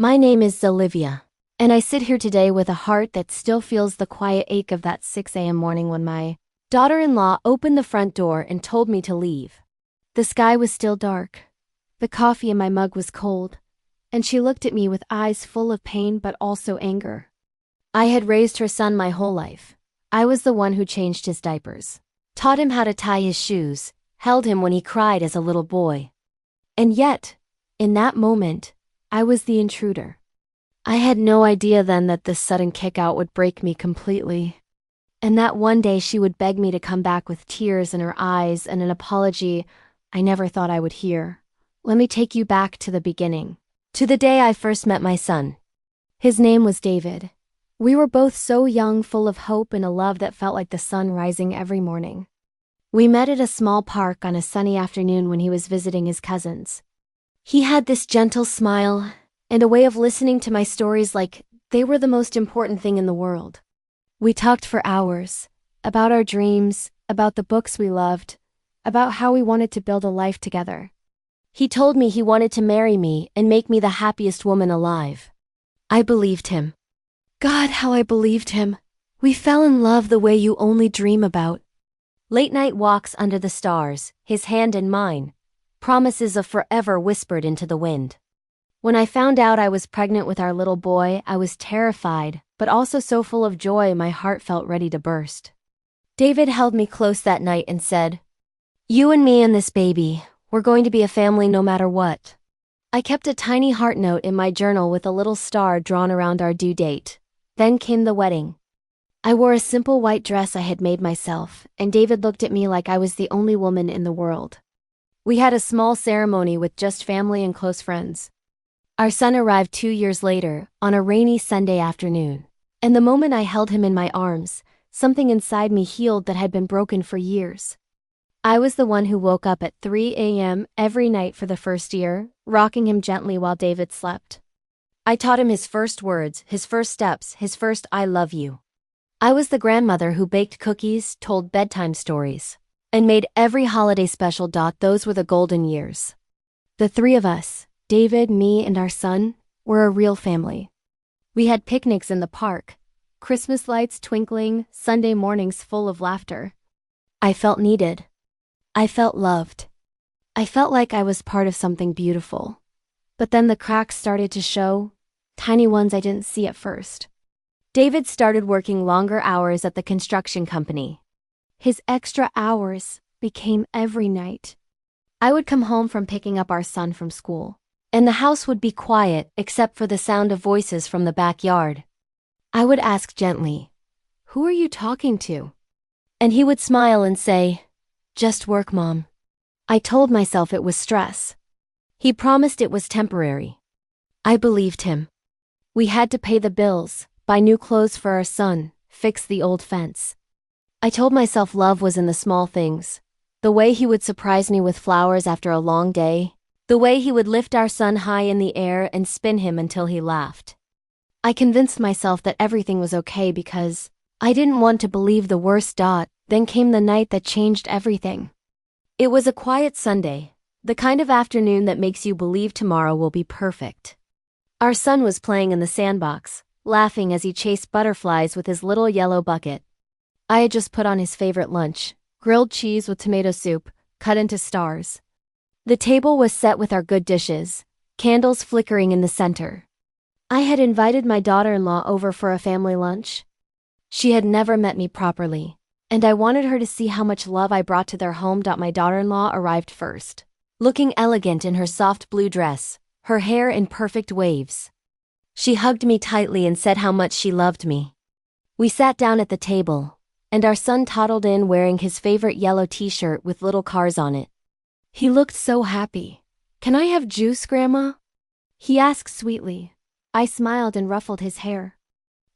My name is Olivia, and I sit here today with a heart that still feels the quiet ache of that 6 a.m. morning when my daughter-in-law opened the front door and told me to leave. The sky was still dark. The coffee in my mug was cold, and she looked at me with eyes full of pain but also anger. I had raised her son my whole life. I was the one who changed his diapers, taught him how to tie his shoes, held him when he cried as a little boy. And yet, in that moment, I was the intruder. I had no idea then that this sudden kick-out would break me completely. And that one day she would beg me to come back with tears in her eyes and an apology I never thought I would hear. Let me take you back to the beginning, to the day I first met my son. His name was David. We were both so young, full of hope and a love that felt like the sun rising every morning. We met at a small park on a sunny afternoon when he was visiting his cousins. He had this gentle smile and a way of listening to my stories like they were the most important thing in the world. We talked for hours, about our dreams, about the books we loved, about how we wanted to build a life together. He told me he wanted to marry me and make me the happiest woman alive. I believed him. God, how I believed him. We fell in love the way you only dream about. Late night walks under the stars, his hand in mine, promises of forever whispered into the wind. When I found out I was pregnant with our little boy, I was terrified, but also so full of joy my heart felt ready to burst. David held me close that night and said, "You and me and this baby, we're going to be a family no matter what." I kept a tiny heart note in my journal with a little star drawn around our due date. Then came the wedding. I wore a simple white dress I had made myself, and David looked at me like I was the only woman in the world. We had a small ceremony with just family and close friends. Our son arrived 2 years later, on a rainy Sunday afternoon. And the moment I held him in my arms, something inside me healed that had been broken for years. I was the one who woke up at 3 a.m. every night for the first year, rocking him gently while David slept. I taught him his first words, his first steps, his first "I love you." I was the grandmother who baked cookies, told bedtime stories, and made every holiday special. Those were the golden years. The three of us, David, me, and our son, were a real family. We had picnics in the park, Christmas lights twinkling, Sunday mornings full of laughter. I felt needed. I felt loved. I felt like I was part of something beautiful. But then the cracks started to show, tiny ones I didn't see at first. David started working longer hours at the construction company. His extra hours became every night. I would come home from picking up our son from school, and the house would be quiet except for the sound of voices from the backyard. I would ask gently, "Who are you talking to?" And he would smile and say, "Just work, Mom." I told myself it was stress. He promised it was temporary. I believed him. We had to pay the bills, buy new clothes for our son, fix the old fence. I told myself love was in the small things. The way he would surprise me with flowers after a long day. The way he would lift our son high in the air and spin him until he laughed. I convinced myself that everything was okay because I didn't want to believe the worst. Then came the night that changed everything. It was a quiet Sunday, the kind of afternoon that makes you believe tomorrow will be perfect. Our son was playing in the sandbox, laughing as he chased butterflies with his little yellow bucket. I had just put on his favorite lunch, grilled cheese with tomato soup, cut into stars. The table was set with our good dishes, candles flickering in the center. I had invited my daughter-in-law over for a family lunch. She had never met me properly, and I wanted her to see how much love I brought to their home. My daughter-in-law arrived first, looking elegant in her soft blue dress, her hair in perfect waves. She hugged me tightly and said how much she loved me. We sat down at the table, and our son toddled in wearing his favorite yellow t-shirt with little cars on it. He looked so happy. "Can I have juice, Grandma?" he asked sweetly. I smiled and ruffled his hair.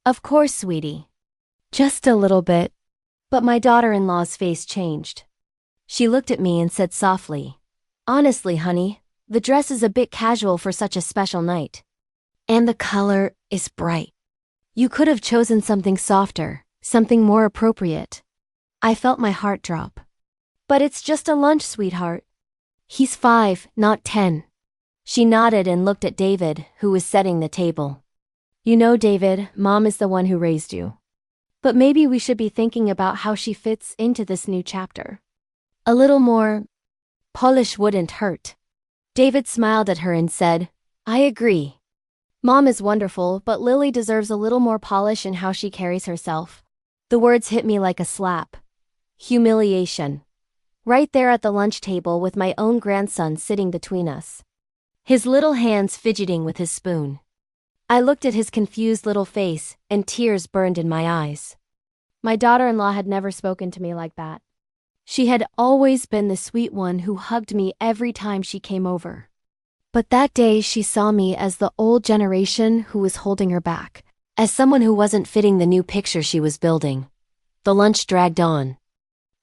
"Of course, sweetie. Just a little bit." But my daughter-in-law's face changed. She looked at me and said softly, "Honestly, honey, the dress is a bit casual for such a special night. And the color is bright. You could have chosen something softer, something more appropriate." I felt my heart drop. "But it's just a lunch, sweetheart. He's 5, not 10. She nodded and looked at David, who was setting the table. You know, David, Mom is the one who raised you. But maybe we should be thinking about how she fits into this new chapter. A little more polish wouldn't hurt. David smiled at her and said, I agree. Mom is wonderful, but Lily deserves a little more polish in how she carries herself. The words hit me like a slap. Humiliation. Right there at the lunch table with my own grandson sitting between us. His little hands fidgeting with his spoon. I looked at his confused little face, and tears burned in my eyes. My daughter-in-law had never spoken to me like that. She had always been the sweet one who hugged me every time she came over. But that day she saw me as the old generation who was holding her back, as someone who wasn't fitting the new picture she was building. The lunch dragged on.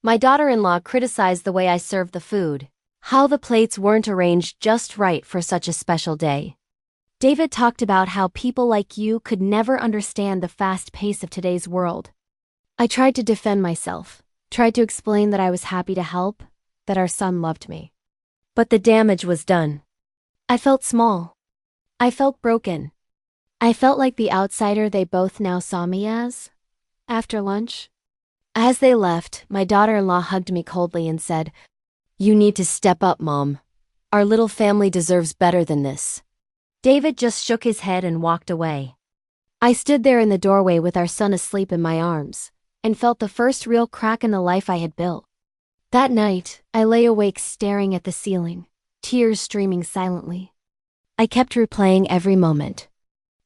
My daughter-in-law criticized the way I served the food, how the plates weren't arranged just right for such a special day. David talked about how people like you could never understand the fast pace of today's world. I tried to defend myself, tried to explain that I was happy to help, that our son loved me. But the damage was done. I felt small. I felt broken. I felt like the outsider they both now saw me as. After lunch, as they left, my daughter-in-law hugged me coldly and said, You need to step up, Mom. Our little family deserves better than this. David just shook his head and walked away. I stood there in the doorway with our son asleep in my arms, and felt the first real crack in the life I had built. That night, I lay awake staring at the ceiling, tears streaming silently. I kept replaying every moment.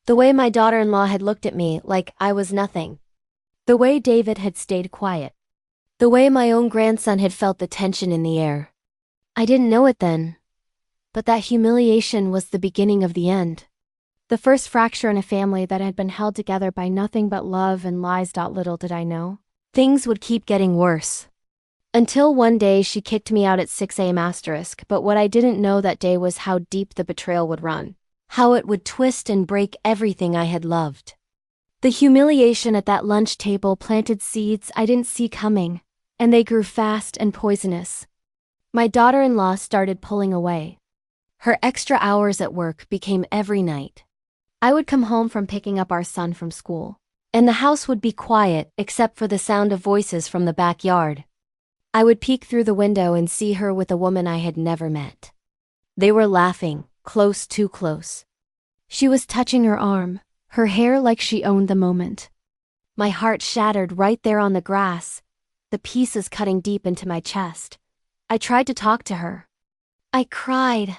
The way my daughter-in-law had looked at me like I was nothing. The way David had stayed quiet. The way my own grandson had felt the tension in the air. I didn't know it then, but that humiliation was the beginning of the end. The first fracture in a family that had been held together by nothing but love and lies. Little did I know, things would keep getting worse. Until one day she kicked me out at 6 a.m. But what I didn't know that day was how deep the betrayal would run. How it would twist and break everything I had loved. The humiliation at that lunch table planted seeds I didn't see coming, and they grew fast and poisonous. My daughter-in-law started pulling away. Her extra hours at work became every night. I would come home from picking up our son from school, and the house would be quiet except for the sound of voices from the backyard. I would peek through the window and see her with a woman I had never met. They were laughing, close, too close. She was touching her arm, her hair like she owned the moment. My heart shattered right there on the grass, the pieces cutting deep into my chest. I tried to talk to her. I cried.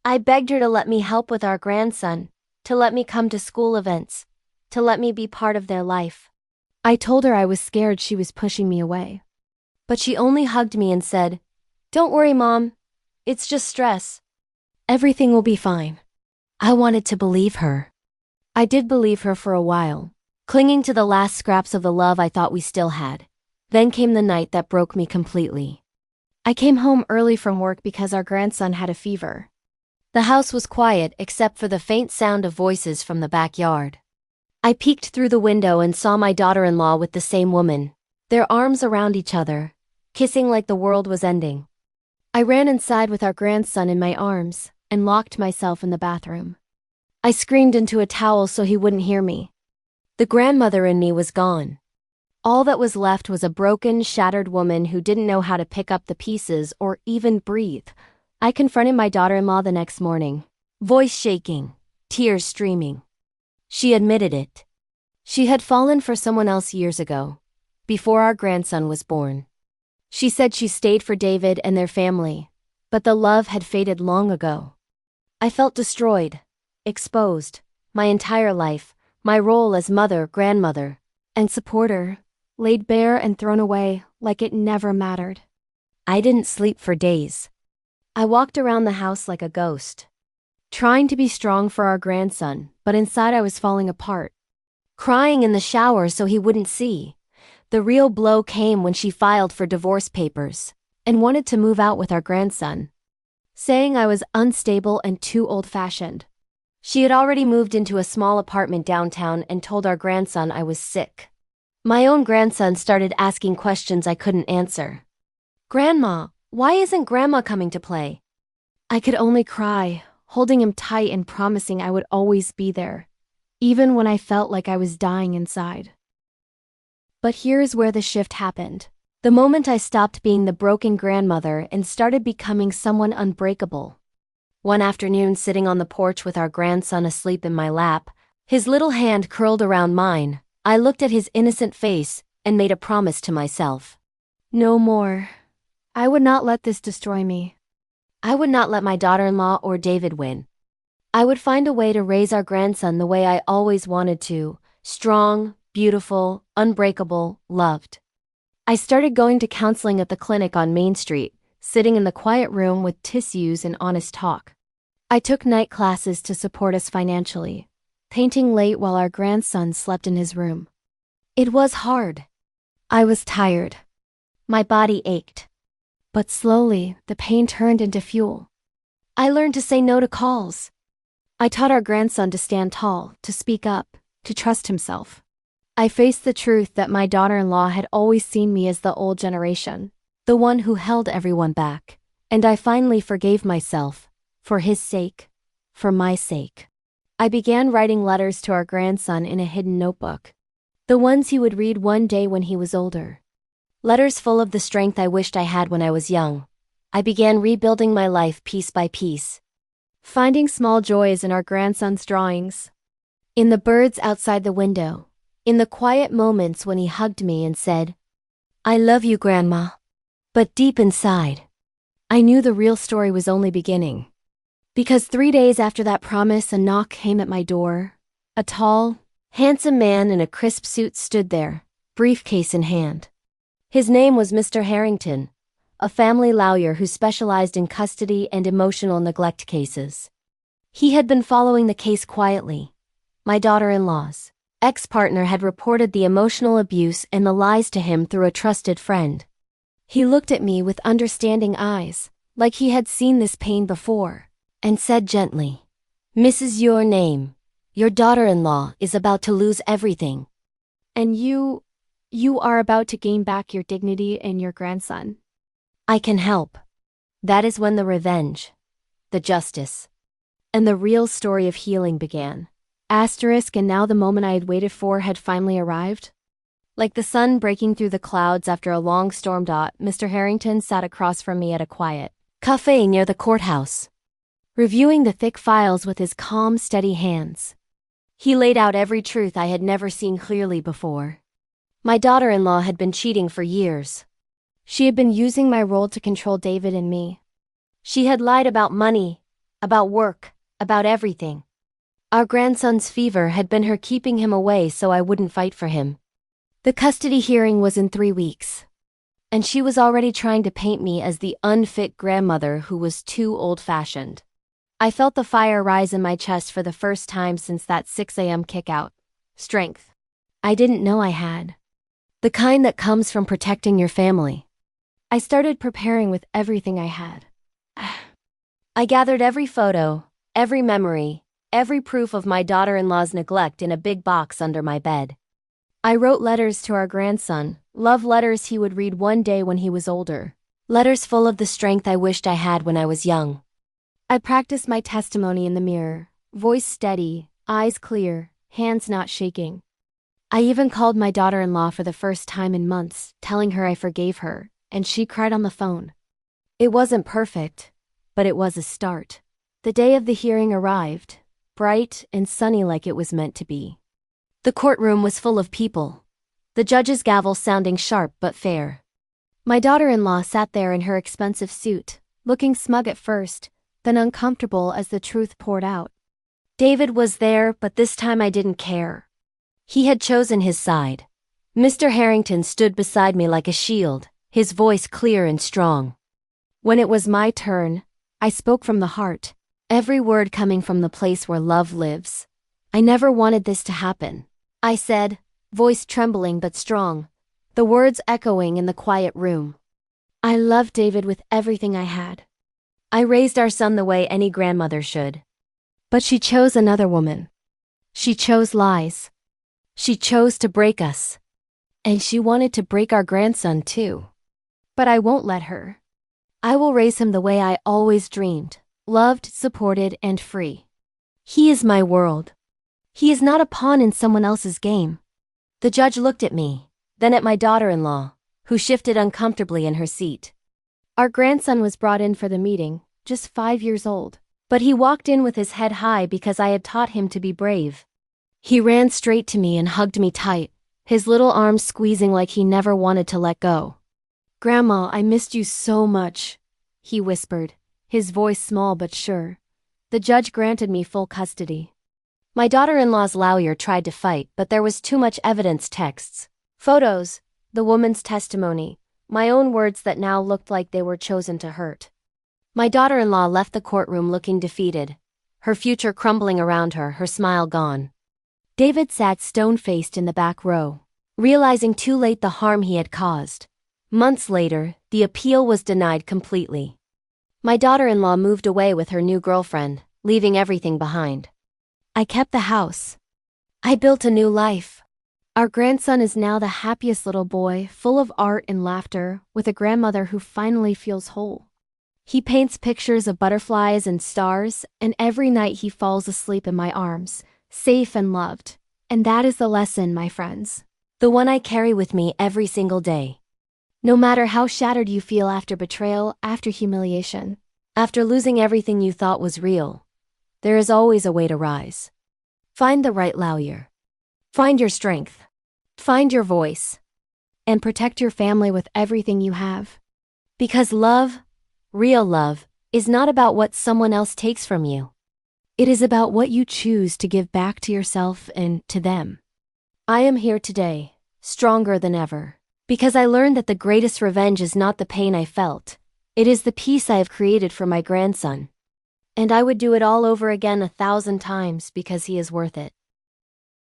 I begged her to let me help with our grandson, to let me come to school events, to let me be part of their life. I told her I was scared she was pushing me away. But she only hugged me and said, Don't worry, Mom. It's just stress. Everything will be fine. I wanted to believe her. I did believe her for a while, clinging to the last scraps of the love I thought we still had. Then came the night that broke me completely. I came home early from work because our grandson had a fever. The house was quiet except for the faint sound of voices from the backyard. I peeked through the window and saw my daughter-in-law with the same woman, their arms around each other, kissing like the world was ending. I ran inside with our grandson in my arms and locked myself in the bathroom. I screamed into a towel so he wouldn't hear me. The grandmother in me was gone. All that was left was a broken, shattered woman who didn't know how to pick up the pieces or even breathe. I confronted my daughter-in-law the next morning, voice shaking, tears streaming. She admitted it. She had fallen for someone else years ago, before our grandson was born. She said she stayed for David and their family, but the love had faded long ago. I felt destroyed, exposed, my entire life, my role as mother, grandmother, and supporter, laid bare and thrown away like it never mattered. I didn't sleep for days. I walked around the house like a ghost, trying to be strong for our grandson, but inside I was falling apart. Crying in the shower so he wouldn't see. The real blow came when she filed for divorce papers and wanted to move out with our grandson, saying I was unstable and too old-fashioned. She had already moved into a small apartment downtown and told our grandson I was sick. My own grandson started asking questions I couldn't answer. Grandma, why isn't Grandma coming to play? I could only cry, holding him tight and promising I would always be there, even when I felt like I was dying inside. But here's where the shift happened. The moment I stopped being the broken grandmother and started becoming someone unbreakable. One afternoon, sitting on the porch with our grandson asleep in my lap, his little hand curled around mine, I looked at his innocent face and made a promise to myself. No more. I would not let this destroy me. I would not let my daughter-in-law or David win. I would find a way to raise our grandson the way I always wanted to, strong, beautiful, unbreakable, loved. I started going to counseling at the clinic on Main Street, sitting in the quiet room with tissues and honest talk. I took night classes to support us financially, painting late while our grandson slept in his room. It was hard. I was tired. My body ached. But slowly, the pain turned into fuel. I learned to say no to calls. I taught our grandson to stand tall, to speak up, to trust himself. I faced the truth that my daughter-in-law had always seen me as the old generation, the one who held everyone back, and I finally forgave myself, for his sake, for my sake. I began writing letters to our grandson in a hidden notebook, the ones he would read one day when he was older. Letters full of the strength I wished I had when I was young. I began rebuilding my life piece by piece, finding small joys in our grandson's drawings, in the birds outside the window, in the quiet moments when he hugged me and said, "I love you, Grandma." But deep inside, I knew the real story was only beginning. Because 3 days after that promise, a knock came at my door. A tall, handsome man in a crisp suit stood there, briefcase in hand. His name was Mr. Harrington, a family lawyer who specialized in custody and emotional neglect cases. He had been following the case quietly. My daughter-in-law's ex-partner had reported the emotional abuse and the lies to him through a trusted friend. He looked at me with understanding eyes, like he had seen this pain before, and said gently, "Mrs. Your name, your daughter-in-law is about to lose everything. And you are about to gain back your dignity and your grandson. I can help." That is when the revenge, the justice, and the real story of healing began. And now the moment I had waited for had finally arrived. Like the sun breaking through the clouds after a long storm. Mr. Harrington sat across from me at a quiet cafe near the courthouse, reviewing the thick files with his calm, steady hands. He laid out every truth I had never seen clearly before. My daughter-in-law had been cheating for years. She had been using my role to control David and me. She had lied about money, about work, about everything. Our grandson's fever had been her keeping him away so I wouldn't fight for him. The custody hearing was in 3 weeks, and she was already trying to paint me as the unfit grandmother who was too old-fashioned. I felt the fire rise in my chest for the first time since that 6 a.m. kick-out. Strength I didn't know I had. The kind that comes from protecting your family. I started preparing with everything I had. I gathered every photo, every memory, every proof of my daughter-in-law's neglect in a big box under my bed. I wrote letters to our grandson, love letters he would read one day when he was older. Letters full of the strength I wished I had when I was young. I practiced my testimony in the mirror, voice steady, eyes clear, hands not shaking. I even called my daughter-in-law for the first time in months, telling her I forgave her, and she cried on the phone. It wasn't perfect, but it was a start. The day of the hearing arrived, bright and sunny like it was meant to be. The courtroom was full of people, the judge's gavel sounding sharp but fair. My daughter-in-law sat there in her expensive suit, looking smug at first, then uncomfortable as the truth poured out. David was there, but this time I didn't care. He had chosen his side. Mr. Harrington stood beside me like a shield, his voice clear and strong. When it was my turn, I spoke from the heart, every word coming from the place where love lives. I never wanted this to happen, I said, voice trembling but strong, the words echoing in the quiet room. I loved David with everything I had. I raised our son the way any grandmother should. But she chose another woman. She chose lies. She chose to break us. And she wanted to break our grandson too. But I won't let her. I will raise him the way I always dreamed, loved, supported, and free. He is my world. He is not a pawn in someone else's game. The judge looked at me, then at my daughter-in-law, who shifted uncomfortably in her seat. Our grandson was brought in for the meeting, just 5 years old, but he walked in with his head high because I had taught him to be brave. He ran straight to me and hugged me tight, his little arms squeezing like he never wanted to let go. "Grandma, I missed you so much," he whispered, his voice small but sure. The judge granted me full custody. My daughter-in-law's lawyer tried to fight, but there was too much evidence: texts, photos, the woman's testimony, my own words that now looked like they were chosen to hurt. My daughter-in-law left the courtroom looking defeated, her future crumbling around her, her smile gone. David sat stone-faced in the back row, realizing too late the harm he had caused. Months later, the appeal was denied completely. My daughter-in-law moved away with her new girlfriend, leaving everything behind. I kept the house. I built a new life. Our grandson is now the happiest little boy, full of art and laughter, with a grandmother who finally feels whole. He paints pictures of butterflies and stars, and every night he falls asleep in my arms, safe and loved. And that is the lesson, my friends. The one I carry with me every single day. No matter how shattered you feel after betrayal, after humiliation, after losing everything you thought was real, there is always a way to rise. Find the right lawyer. Find your strength. Find your voice. And protect your family with everything you have. Because love, real love, is not about what someone else takes from you. It is about what you choose to give back to yourself and to them. I am here today, stronger than ever, because I learned that the greatest revenge is not the pain I felt. It is the peace I have created for my grandson. And I would do it all over again 1,000 times because he is worth it.